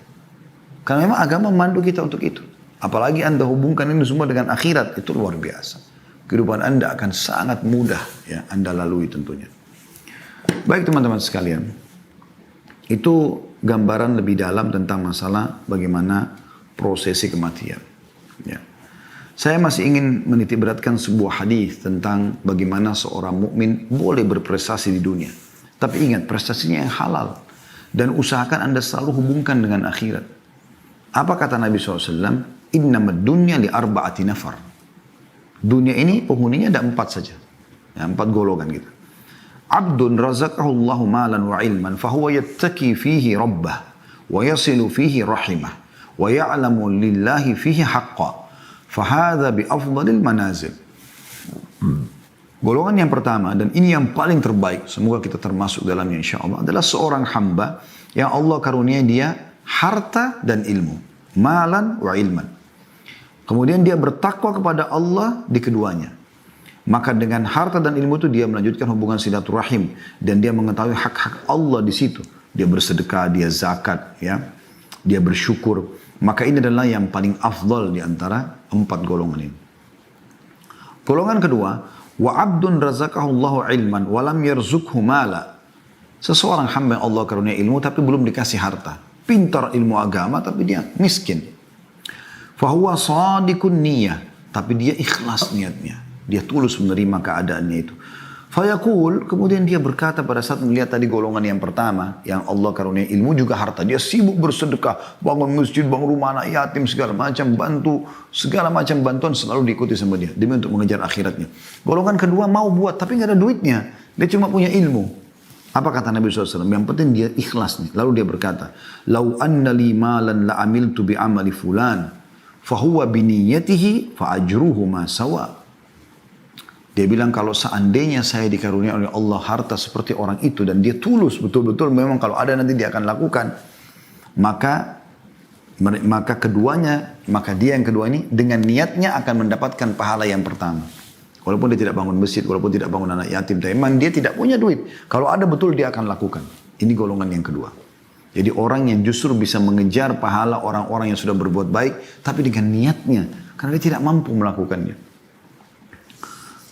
Karena memang agama memandu kita untuk itu. Apalagi Anda hubungkan ini semua dengan akhirat, itu luar biasa. Kehidupan Anda akan sangat mudah ya Anda lalui tentunya. Baik teman-teman sekalian, itu gambaran lebih dalam tentang masalah bagaimana prosesi kematian. Ya. Saya masih ingin menitik beratkan sebuah hadis tentang bagaimana seorang mukmin boleh berprestasi di dunia. Tapi ingat, prestasinya yang halal. Dan usahakan Anda selalu hubungkan dengan akhirat. Apa kata Nabi SAW? Innamad dunya li arba'ati nafar. Dunia ini penghuninya ada 4 saja. Ya, 4 golongan gitu. Abdun razaqahullahu malan wa ilman fahuwa yattaki fihi rabbah wa yasilu fihi rahimah wa ya'lamu lillahi fihi haqqa fahadha bi afdalil manazil. Golongan yang pertama dan ini yang paling terbaik, semoga kita termasuk dalamnya insyaallah, adalah seorang hamba yang Allah karunia dia harta dan ilmu, malan wa ilman. Kemudian dia bertakwa kepada Allah di keduanya. Maka dengan harta dan ilmu itu dia melanjutkan hubungan silaturahim dan dia mengetahui hak-hak Allah di situ. Dia bersedekah, dia zakat, ya. Dia bersyukur. Maka ini adalah yang paling afdal di antara 4 golongan ini. Golongan kedua, wa abdun razaqahullahu ilman wa lam yarzuqhu mala. Seseorang hamba yang Allah karunia ilmu tapi belum dikasih harta. Pintar ilmu agama tapi dia miskin. Fahuwa shadiqun niyah, tapi dia ikhlas niatnya. Dia tulus menerima keadaannya itu. Fayaqul, kemudian dia berkata pada saat melihat tadi golongan yang pertama, yang Allah karunia ilmu juga harta. Dia sibuk bersedekah, bangun masjid, bangun rumah anak yatim, segala macam, bantu, segala macam bantuan selalu diikuti sama dia. Demi untuk mengejar akhiratnya. Golongan kedua mau buat, tapi nggak ada duitnya. Dia cuma punya ilmu. Apa kata Nabi SAW? Yang penting dia ikhlas nih. Lalu dia berkata, Lau anna li malan la amiltu bi amali fulan, fahuwa biniyatihi fa ajruhu ma sawa. Dia bilang kalau seandainya saya dikarunia oleh Allah harta seperti orang itu dan dia tulus betul-betul memang kalau ada nanti dia akan lakukan, maka dia yang kedua ini dengan niatnya akan mendapatkan pahala yang pertama. Walaupun dia tidak bangun masjid, walaupun tidak bangun anak yatim, tapi memang dia tidak punya duit. Kalau ada betul dia akan lakukan. Ini golongan yang kedua. Jadi orang yang justru bisa mengejar pahala orang-orang yang sudah berbuat baik, tapi dengan niatnya, karena dia tidak mampu melakukannya.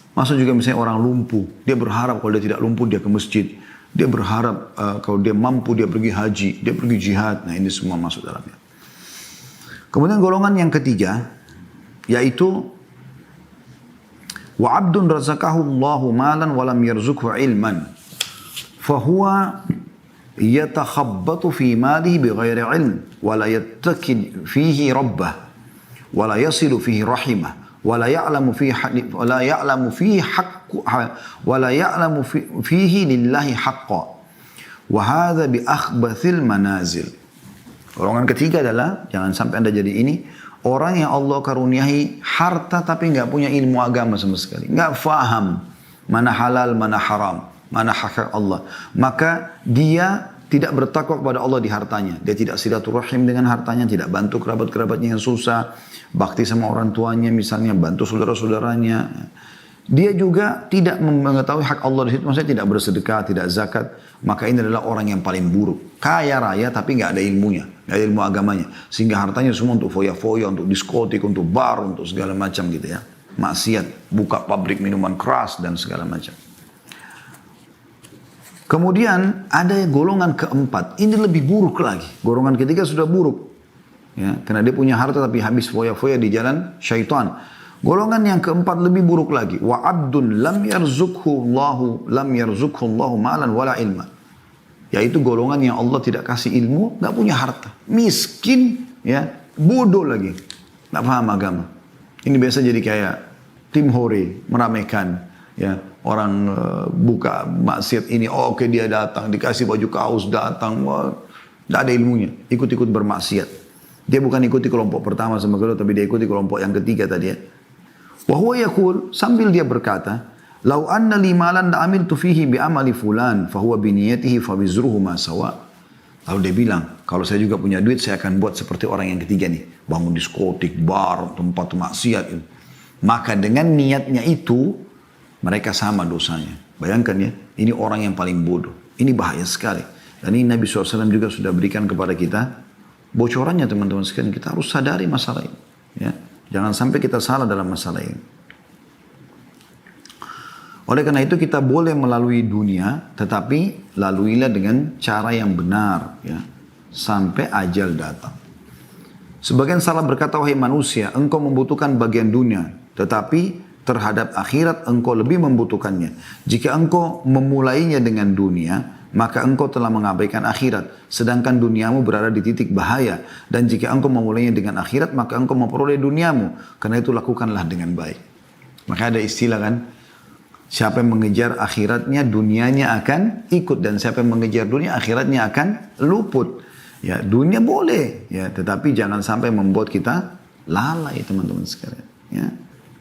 Masuk juga misalnya orang lumpuh, dia berharap kalau dia tidak lumpuh dia ke masjid. Dia berharap kalau dia mampu dia pergi haji, dia pergi jihad. Nah ini semua masuk dalamnya. Kemudian golongan yang ketiga, yaitu wa abdun razaqahu Allahu malan wa lam yarzuqhu ilman. Fahuwa yatakhabbatu fi malihi bighairi ilm wa la yattaqid fihi rabbah wa la yasilu fihi rahimah. ولا يعلم فيه لله حقا وهذا بأخبث المنازل. Golongan ketiga adalah jangan sampai Anda jadi ini orang yang Allah karuniai harta tapi nggak punya ilmu agama sama sekali, nggak faham mana halal mana haram, mana hak Allah, maka dia tidak bertakwa kepada Allah di hartanya. Dia tidak silaturahim dengan hartanya, tidak bantu kerabat-kerabatnya yang susah, bakti sama orang tuanya misalnya, bantu saudara-saudaranya. Dia juga tidak mengetahui hak Allah di situ, maksudnya tidak bersedekah, tidak zakat. Maka ini adalah orang yang paling buruk. Kaya raya tapi nggak ada ilmunya, nggak ada ilmu agamanya. Sehingga hartanya semua untuk foya-foya, untuk diskotik, untuk bar, untuk segala macam gitu ya. Maksiat, buka pabrik minuman keras dan segala macam. Kemudian ada golongan keempat, ini lebih buruk lagi. Golongan ketiga sudah buruk. Ya, karena dia punya harta tapi habis foya-foya di jalan syaitan. Golongan yang keempat lebih buruk lagi. Wa abdun lam yarzukhu Allahu malan wala ilma. Yaitu golongan yang Allah tidak kasih ilmu, nggak punya harta. Miskin, ya, bodoh lagi. Nggak paham agama. Ini biasa jadi kayak tim hore, meramaikan. Ya, orang buka maksiat ini, oke dia datang, dikasih baju kaos datang, tidak ada ilmunya, ikut-ikut bermaksiat. Dia bukan ikuti kelompok pertama sama kedua, tapi dia ikuti kelompok yang ketiga tadi ya. Wahuwa yaqul, sambil dia berkata, lau anna li malan la amiltu fihi bi amali fulan, fahuwa biniyatihi fa bizruhu ma sawa. Lalu dia bilang, kalau saya juga punya duit, saya akan buat seperti orang yang ketiga nih, bangun diskotik, bar, tempat maksiat itu. Maka dengan niatnya itu mereka sama dosanya. Bayangkan ya, ini orang yang paling bodoh. Ini bahaya sekali. Dan ini Nabi SAW juga sudah berikan kepada kita bocorannya teman-teman sekalian. Kita harus sadari masalah ini. Ya. Jangan sampai kita salah dalam masalah ini. Oleh karena itu kita boleh melalui dunia, tetapi laluilah dengan cara yang benar. Ya. Sampai ajal datang. Sebagian salah berkata, wahai manusia, engkau membutuhkan bagian dunia. Tetapi terhadap akhirat engkau lebih membutuhkannya. Jika engkau memulainya dengan dunia, maka engkau telah mengabaikan akhirat. Sedangkan duniamu berada di titik bahaya. Dan jika engkau memulainya dengan akhirat, maka engkau memperoleh duniamu. Karena itu lakukanlah dengan baik. Maka ada istilah kan, siapa yang mengejar akhiratnya, dunianya akan ikut. Dan siapa yang mengejar dunia, akhiratnya akan luput. Ya, dunia boleh, ya, tetapi jangan sampai membuat kita lalai teman-teman sekalian. Ya.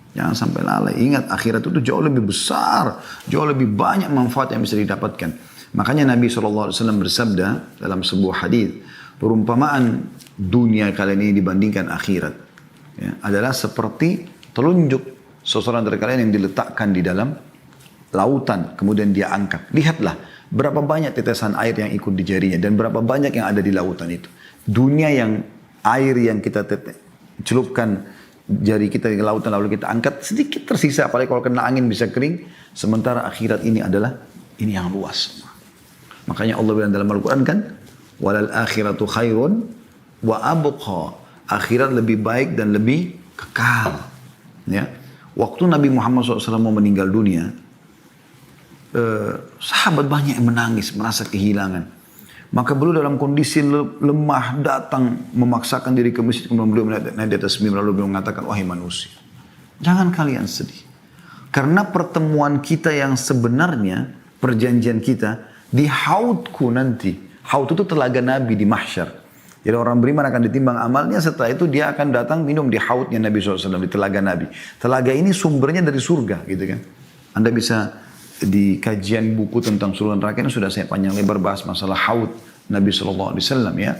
Jangan sampai lalai. Ingat akhirat itu jauh lebih besar. Jauh lebih banyak manfaat yang bisa didapatkan. Makanya Nabi SAW bersabda dalam sebuah hadis, perumpamaan dunia kalian ini dibandingkan akhirat ya, adalah seperti telunjuk seseorang dari kalian yang diletakkan di dalam lautan. Kemudian dia angkat. Lihatlah berapa banyak tetesan air yang ikut di jarinya. Dan berapa banyak yang ada di lautan itu. Dunia yang air yang kita celupkan jari kita di lautan lalu kita angkat sedikit tersisa, apalagi kalau kena angin bisa kering. Sementara akhirat ini adalah ini yang luas. Makanya Allah bilang dalam Al-Quran kan, walal akhiratu khairun wa abqa. Akhirat lebih baik dan lebih kekal. Ya, waktu Nabi Muhammad SAW mau meninggal dunia, sahabat banyak yang menangis, merasa kehilangan. Maka beliau dalam kondisi lemah datang memaksakan diri ke masjid, kemudian beliau naik di atas mimbar lalu beliau mengatakan, wahai manusia, jangan kalian sedih. Karena pertemuan kita yang sebenarnya, perjanjian kita, di haudku nanti. Haud itu telaga Nabi di mahsyar. Jadi orang beriman akan ditimbang amalnya, setelah itu dia akan datang minum di haudnya Nabi SAW, di telaga Nabi. Telaga ini sumbernya dari surga gitu kan. Anda bisa di kajian buku tentang surga neraka ini sudah saya panjang lebar bahas masalah haud Nabi SAW ya.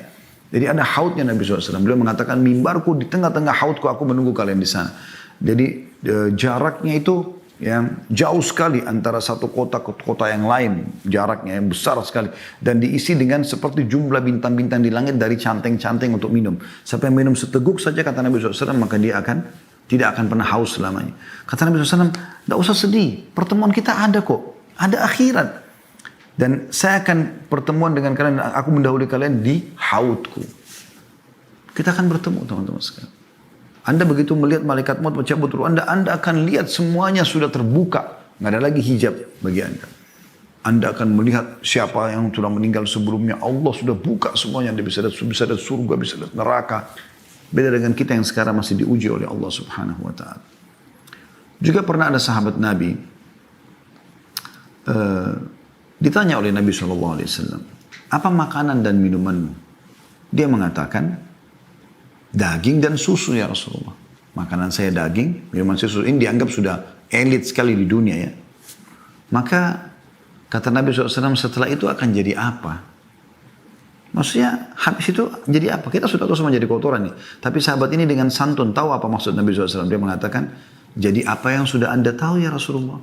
Jadi ada haudnya Nabi SAW. Beliau mengatakan, mimbarku di tengah-tengah haudku, aku menunggu kalian di sana. Jadi jaraknya itu ya jauh sekali antara satu kota ke kota yang lain, jaraknya yang besar sekali dan diisi dengan seperti jumlah bintang-bintang di langit dari canteng-canteng untuk minum. Siapa yang minum seteguk saja kata Nabi SAW maka dia tidak akan pernah haus selamanya. Kata Nabi SAW, tidak usah sedih, pertemuan kita ada kok, ada akhirat. Dan saya akan pertemuan dengan kalian, aku mendahului kalian di haudku. Kita akan bertemu teman-teman sekalian. Anda begitu melihat malaikat maut mencabut ruh Anda akan lihat semuanya sudah terbuka. Nggak ada lagi hijab bagi Anda. Anda akan melihat siapa yang sudah meninggal sebelumnya. Allah sudah buka semuanya. Anda bisa lihat surga, bisa lihat neraka. Beda dengan kita yang sekarang masih diuji oleh Allah Subhanahu wa ta'ala. Juga pernah ada sahabat Nabi ditanya oleh Nabi SAW, apa makanan dan minumanmu? Dia mengatakan, daging dan susu ya Rasulullah. Makanan saya daging, minuman susu. Ini dianggap sudah elit sekali di dunia ya. Maka kata Nabi SAW, setelah itu akan jadi apa? Maksudnya habis itu jadi apa? Kita sudah tahu semua jadi kotoran nih. Tapi sahabat ini dengan santun tahu apa maksud Nabi SAW. Dia mengatakan, jadi apa yang sudah Anda tahu ya Rasulullah?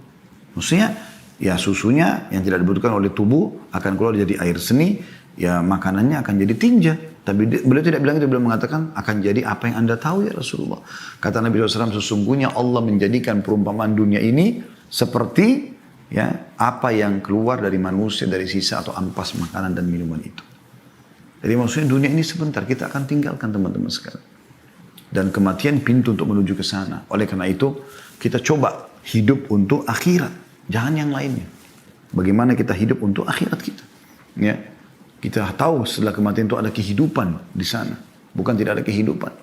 Maksudnya ya susunya yang tidak dibutuhkan oleh tubuh akan keluar jadi air seni. Ya makanannya akan jadi tinja. Tapi beliau tidak bilang itu, beliau mengatakan akan jadi apa yang Anda tahu ya Rasulullah. Kata Nabi SAW, sesungguhnya Allah menjadikan perumpamaan dunia ini seperti ya apa yang keluar dari manusia dari sisa atau ampas makanan dan minuman itu. Jadi maksudnya dunia ini sebentar kita akan tinggalkan teman-teman sekalian. Dan kematian pintu untuk menuju ke sana. Oleh karena itu kita coba hidup untuk akhirat, jangan yang lainnya. Bagaimana kita hidup untuk akhirat kita? Ya. Kita tahu setelah kematian itu ada kehidupan di sana. Bukan tidak ada kehidupan.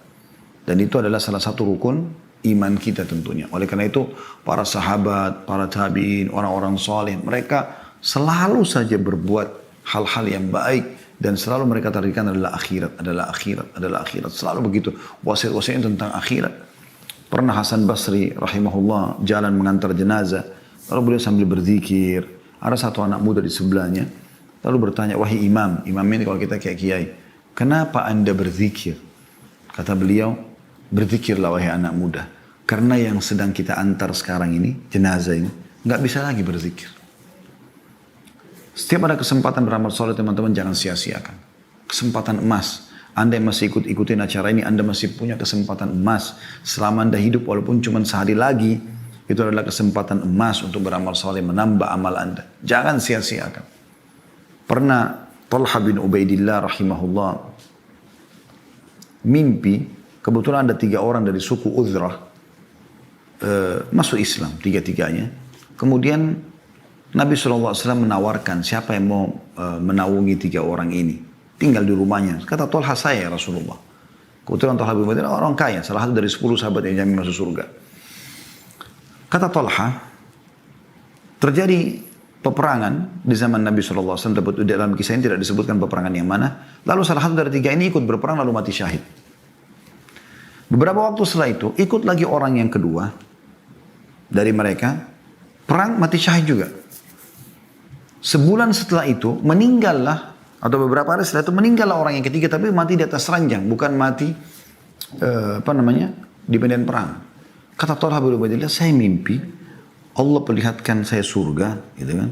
Dan itu adalah salah satu rukun iman kita tentunya. Oleh karena itu para sahabat, para tabi'in, orang-orang saleh, mereka selalu saja berbuat hal-hal yang baik. Dan selalu mereka tarikan adalah akhirat, adalah akhirat, adalah akhirat. Selalu begitu. Wasiat-wasiat tentang akhirat. Pernah Hasan Basri rahimahullah jalan mengantar jenazah. Lalu beliau sambil berzikir. Ada satu anak muda di sebelahnya. Lalu bertanya, wahai imam, imam ini kalau kita kayak kiai, kenapa anda berzikir? Kata beliau, berzikirlah wahai anak muda. Karena yang sedang kita antar sekarang ini, jenazah ini, nggak bisa lagi berzikir. Setiap ada kesempatan beramal soleh teman-teman jangan sia-siakan. Kesempatan emas. Anda yang masih ikutin acara ini, anda masih punya kesempatan emas. Selama anda hidup walaupun cuma sehari lagi, itu adalah kesempatan emas untuk beramal soleh, menambah amal anda. Jangan sia-siakan. Pernah Talha bin Ubaidillah rahimahullah mimpi, kebetulan ada 3 orang dari suku Uzrah masuk Islam, 3-3-nya. Kemudian Nabi SAW menawarkan siapa yang mau menaungi 3 orang ini. Tinggal di rumahnya. Kata Talha, saya Rasulullah. Kebetulan Talha bin Ubaidillah orang kaya, salah satu dari 10 sahabat yang jamin masuk surga. Kata Talha, terjadi peperangan di zaman Nabi SAW, dalam kisah ini tidak disebutkan peperangan yang mana. Lalu salah satu dari 3 ini ikut berperang lalu mati syahid. Beberapa waktu setelah itu, ikut lagi orang yang kedua dari mereka, perang mati syahid juga. Sebulan setelah itu, meninggallah, atau beberapa hari setelah itu, meninggallah orang yang ketiga, tapi mati di atas ranjang, bukan mati, di medan perang. Kata Talha bin Ubaidillah, saya mimpi, Allah perlihatkan saya surga, gitu kan.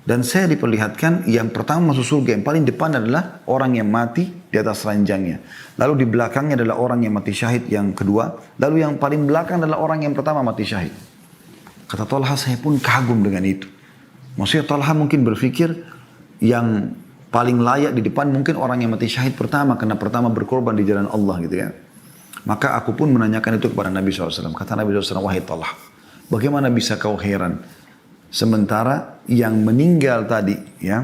Dan saya diperlihatkan yang pertama masuk surga, yang paling depan adalah orang yang mati di atas ranjangnya. Lalu di belakangnya adalah orang yang mati syahid yang kedua. Lalu yang paling belakang adalah orang yang pertama mati syahid. Kata Talha, saya pun kagum dengan itu. Maksudnya Talha mungkin berpikir yang paling layak di depan mungkin orang yang mati syahid pertama, karena pertama berkorban di jalan Allah gitu kan. Maka aku pun menanyakan itu kepada Nabi SAW. Kata Nabi SAW, wahai Talha, bagaimana bisa kau heran? Sementara yang meninggal tadi, ya,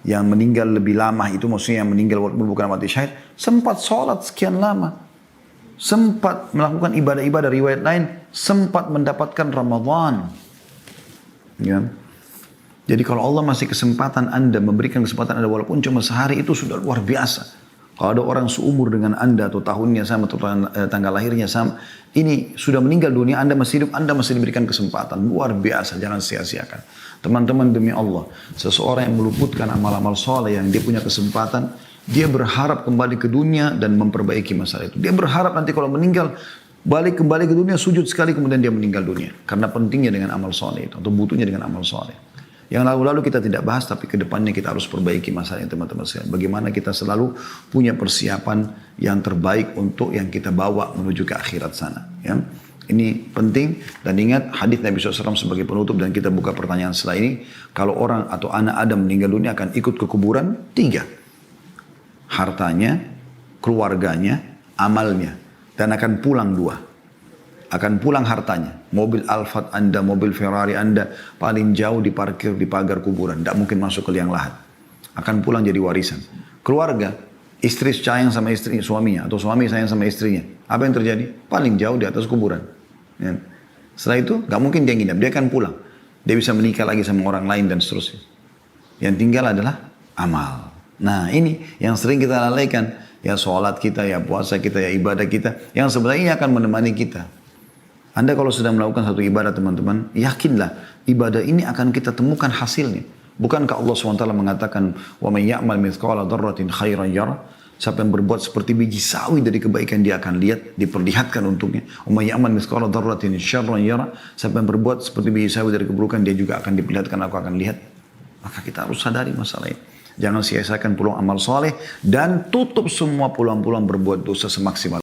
yang meninggal lebih lama itu maksudnya yang meninggal walaupun bukan mati syahid, sempat sholat sekian lama. Sempat melakukan ibadah-ibadah, riwayat lain, sempat mendapatkan Ramadan. Ya. Jadi kalau Allah masih kesempatan Anda, memberikan kesempatan Anda walaupun cuma sehari, itu sudah luar biasa. Kalau ada orang seumur dengan Anda atau tahunnya sama atau tanggal lahirnya sama, ini sudah meninggal dunia, Anda masih hidup, Anda masih diberikan kesempatan. Luar biasa, jangan sia-siakan. Teman-teman, demi Allah, seseorang yang meluputkan amal-amal soleh yang dia punya kesempatan, dia berharap kembali ke dunia dan memperbaiki masalah itu. Dia berharap nanti kalau meninggal, kembali ke dunia, sujud sekali kemudian dia meninggal dunia. Karena pentingnya dengan amal soleh itu, atau butuhnya dengan amal soleh. Yang lalu-lalu kita tidak bahas, tapi ke depannya kita harus perbaiki masalahnya teman-teman sekalian. Bagaimana kita selalu punya persiapan yang terbaik untuk yang kita bawa menuju ke akhirat sana. Ya. Ini penting, dan ingat hadis Nabi SAW sebagai penutup, dan kita buka pertanyaan setelah ini. Kalau orang atau anak Adam meninggal dunia akan ikut ke kuburan, 3. Hartanya, keluarganya, amalnya. Dan akan pulang 2. Akan pulang hartanya. Mobil Alphard Anda, mobil Ferrari Anda, paling jauh diparkir di pagar kuburan. Tidak mungkin masuk ke liang lahat. Akan pulang jadi warisan. Keluarga, istri sayang sama istri suaminya, atau suami sayang sama istrinya. Apa yang terjadi? Paling jauh di atas kuburan. Ya. Setelah itu, gak mungkin dia nginap. Dia akan pulang. Dia bisa menikah lagi sama orang lain dan seterusnya. Yang tinggal adalah amal. Nah ini yang sering kita lalaikan. Ya sholat kita, ya puasa kita, ya ibadah kita. Yang sebenarnya ini akan menemani kita. Anda kalau sedang melakukan satu ibadah teman-teman, yakinlah ibadah ini akan kita temukan hasilnya. Bukankah Allah SWT mengatakan, وَمَنْ يَعْمَلْ مِثْقَالَ ذَرَّةٍ خَيْرًا يَرَى. Siapa yang berbuat seperti biji sawi dari kebaikan dia akan lihat, diperlihatkan untuknya. وَمَنْ يَعْمَلْ مِثْقَالَ ذَرَّةٍ شَرًّا يَرَى. Siapa yang berbuat seperti biji sawi dari keburukan, dia juga akan diperlihatkan, aku akan lihat. Maka kita harus sadari masalah ini. Jangan sia-siakan peluang amal soleh dan tutup semua peluang-peluang berbuat dosa semaksimal